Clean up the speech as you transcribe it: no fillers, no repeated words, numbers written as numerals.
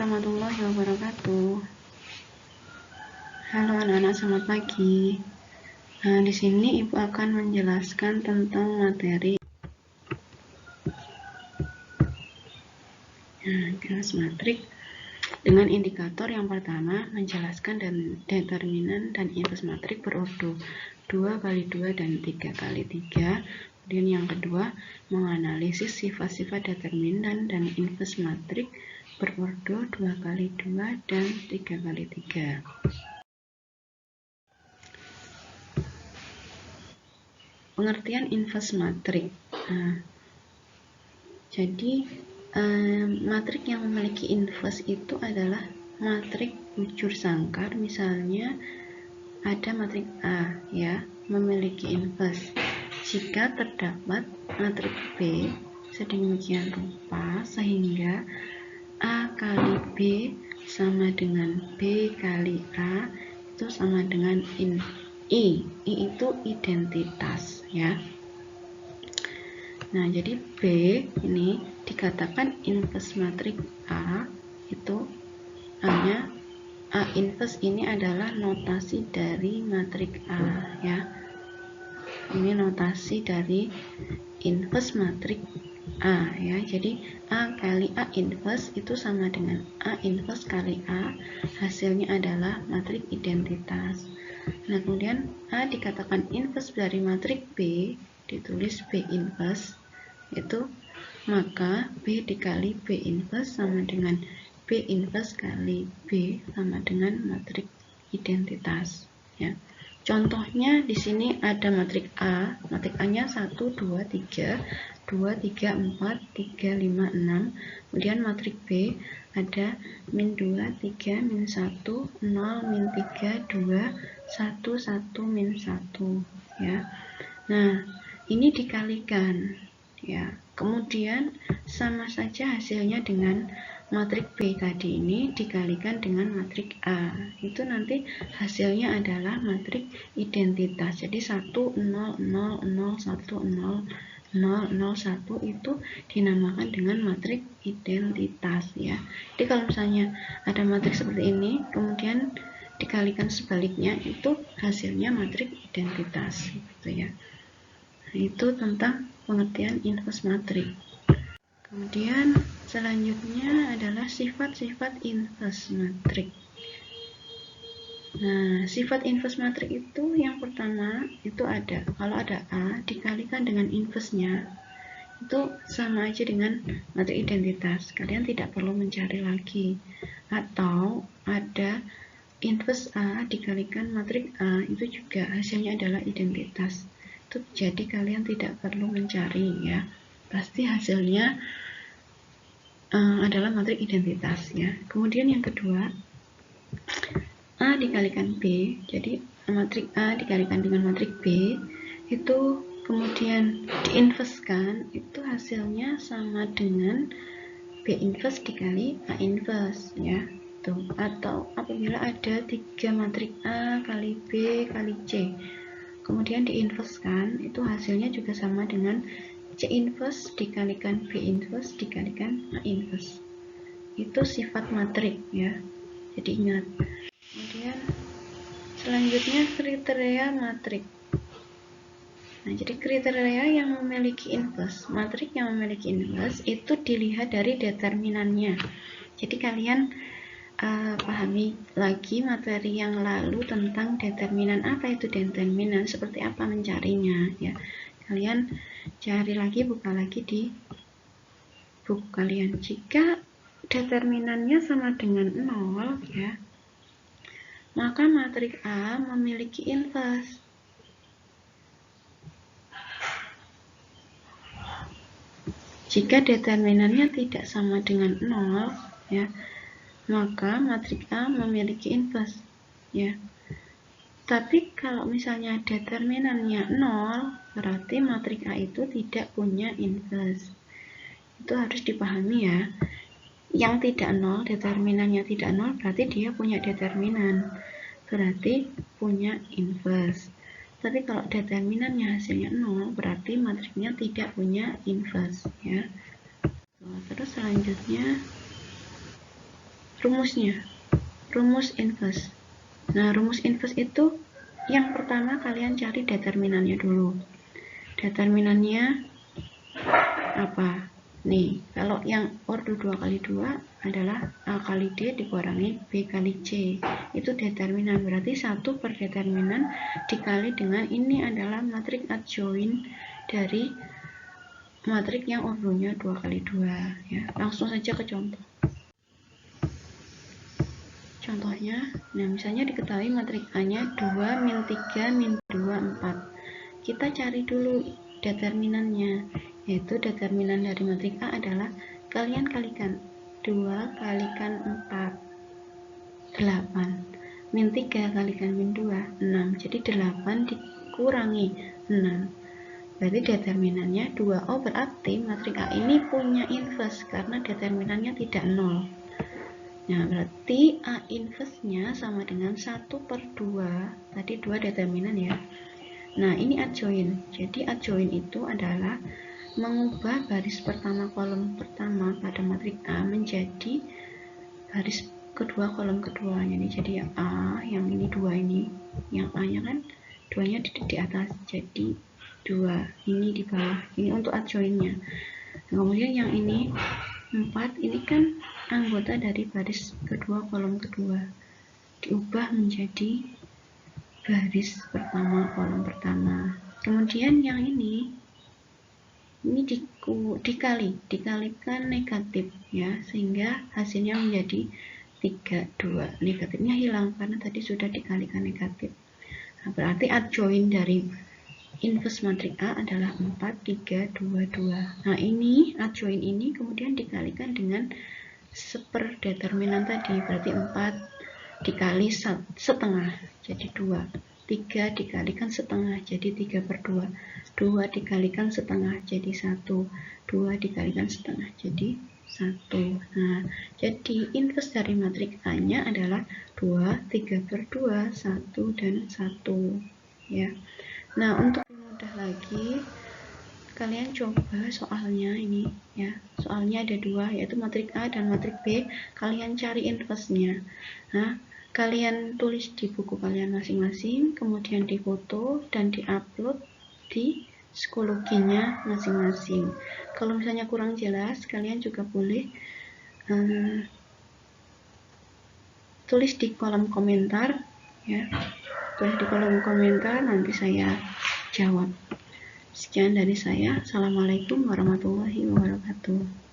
warahmatullahi wabarakatuh. Halo anak-anak, selamat pagi. Di sini Ibu akan menjelaskan tentang materi kelas matrik dengan indikator. Yang pertama, menjelaskan dan determinan dan inverse matrik berordo 2 kali 2 dan 3 kali 3. Kemudian yang kedua, menganalisis sifat-sifat determinan dan inverse matrik berordo 2 kali 2 dan 3 kali 3. Pengertian inverse matrik. Matrik yang memiliki inverse itu adalah matrik bujur sangkar. Misalnya ada matrik A ya, memiliki inverse. Jika terdapat matrik B sedemikian rupa sehingga A kali B sama dengan B kali A itu sama dengan I itu identitas ya. Nah, jadi B ini dikatakan inverse matrik A, itu hanya A inverse ini adalah notasi dari matrik A ya. Ini notasi dari inverse matrik A ya. Jadi A kali A inverse itu sama dengan A inverse kali A, hasilnya adalah matrik identitas. Nah, kemudian A dikatakan inverse dari matrik B, ditulis B inverse, itu maka B dikali B inverse sama dengan B inverse kali B sama dengan matrik identitas ya. Contohnya di sini ada matrik A, matrik A-nya 1 2 3 2 3 4 3 5 6. Kemudian matrik B ada min 2 3 min 1 0 min 3 2 1 1 min 1 ya. Nah, ini dikalikan ya. Kemudian sama saja hasilnya dengan matrik B tadi ini dikalikan dengan matrik A. Itu nanti hasilnya adalah matrik identitas. Jadi 1 0 0 0 1 0 0 0 1 itu dinamakan dengan matrik identitas ya. Jadi kalau misalnya ada matrik seperti ini kemudian dikalikan sebaliknya, itu hasilnya matrik identitas gitu ya. Nah, itu tentang pengertian inverse matrik. Kemudian selanjutnya adalah sifat-sifat inverse matrik. Nah, sifat inverse matrik itu yang pertama itu ada, kalau ada A dikalikan dengan inverse-nya itu sama aja dengan matrik identitas. Kalian tidak perlu mencari lagi. Atau ada inverse A dikalikan matrik A, itu juga hasilnya adalah identitas. Itu jadi kalian tidak perlu mencari ya. Pasti hasilnya adalah matrik identitas ya. Kemudian yang kedua, A dikalikan B, jadi matrik A dikalikan dengan matrik B itu kemudian diinverskan, itu hasilnya sama dengan B inverse dikali A inverse ya. Tuh. Atau apabila ada 3 matrik A kali B kali C kemudian diinverskan, itu hasilnya juga sama dengan C inverse dikalikan B inverse dikalikan A inverse. Itu sifat matrik ya, jadi ingat. Kemudian selanjutnya kriteria matrik. Nah, jadi kriteria yang memiliki inverse, matrik yang memiliki inverse itu dilihat dari determinannya. Jadi kalian pahami lagi materi yang lalu tentang determinan. Apa itu determinan, seperti apa mencarinya ya. Kalian cari lagi, buka lagi di buku kalian. Jika determinannya sama dengan 0 ya, maka matrik A memiliki inverse. Jika determinannya tidak sama dengan 0 ya, maka matrik A memiliki inverse ya. Tapi kalau misalnya determinannya 0, berarti matrik A itu tidak punya inverse. Itu harus dipahami ya. Yang tidak 0, determinannya tidak 0, berarti dia punya determinan. Berarti punya inverse. Tapi kalau determinannya hasilnya 0, berarti matriknya tidak punya inverse ya. Terus selanjutnya rumusnya, rumus inverse. Nah, rumus inverse itu yang pertama kalian cari determinannya dulu. Determinannya apa? Nih, kalau yang ordo 2 kali 2 adalah A kali D dikurangi B kali C. Itu determinan, berarti 1 per determinan dikali dengan ini adalah matrik adjoin dari matrik yang ordonya 2 kali 2. Ya, langsung saja ke contoh. Contohnya, nah misalnya diketahui matrik A-nya 2, min 3, min 2, 4. Kita cari dulu determinannya, yaitu determinan dari matrik A adalah kalian kalikan 2 kalikan 4, 8. Min 3 kalikan min 2, 6. Jadi 8 dikurangi 6. Berarti determinannya 2. Oh, berarti matrik A ini punya inverse karena determinannya tidak 0. Nah, berarti A inverse-nya sama dengan 1 per 2. Tadi 2 determinan ya. Nah, ini adjoin. Jadi adjoin itu adalah mengubah baris pertama kolom pertama pada matrik A menjadi baris kedua kolom kedua. Jadi yang A, yang ini 2 ini. Yang A-nya kan 2-nya di atas. Jadi 2. Ini di bawah. Ini untuk adjoinnya. Nah, kemudian yang ini 4 ini kan anggota dari baris kedua kolom kedua, diubah menjadi baris pertama kolom pertama. Kemudian yang ini dikalikan negatif ya, sehingga hasilnya menjadi 3, 2. Negatifnya hilang karena tadi sudah dikalikan negatif. Nah, berarti adjoin dari inverse matrik A adalah 4, 3, 2, 2. Nah, ini adjoin ini kemudian dikalikan dengan seper determinan tadi, berarti 4 dikali setengah jadi 2. 3 dikalikan setengah jadi 3 per 2. 2 dikalikan setengah jadi 1. 2 dikalikan setengah jadi 1. Nah, jadi inverse dari matrik A-nya adalah 2, 3 per 2, 1, dan 1. Ya. Nah, untuk mudah lagi, kalian coba soalnya ini ya. Soalnya ada 2, yaitu matrik A dan matrik B. Kalian cari inverse-nya. Nah, kalian tulis di buku kalian masing-masing, kemudian difoto dan diupload di psikologinya masing-masing. Kalau misalnya kurang jelas, kalian juga boleh tulis di kolom komentar ya. Tulis di kolom komentar, nanti saya jawab. Sekian dari saya. Assalamualaikum warahmatullahi wabarakatuh.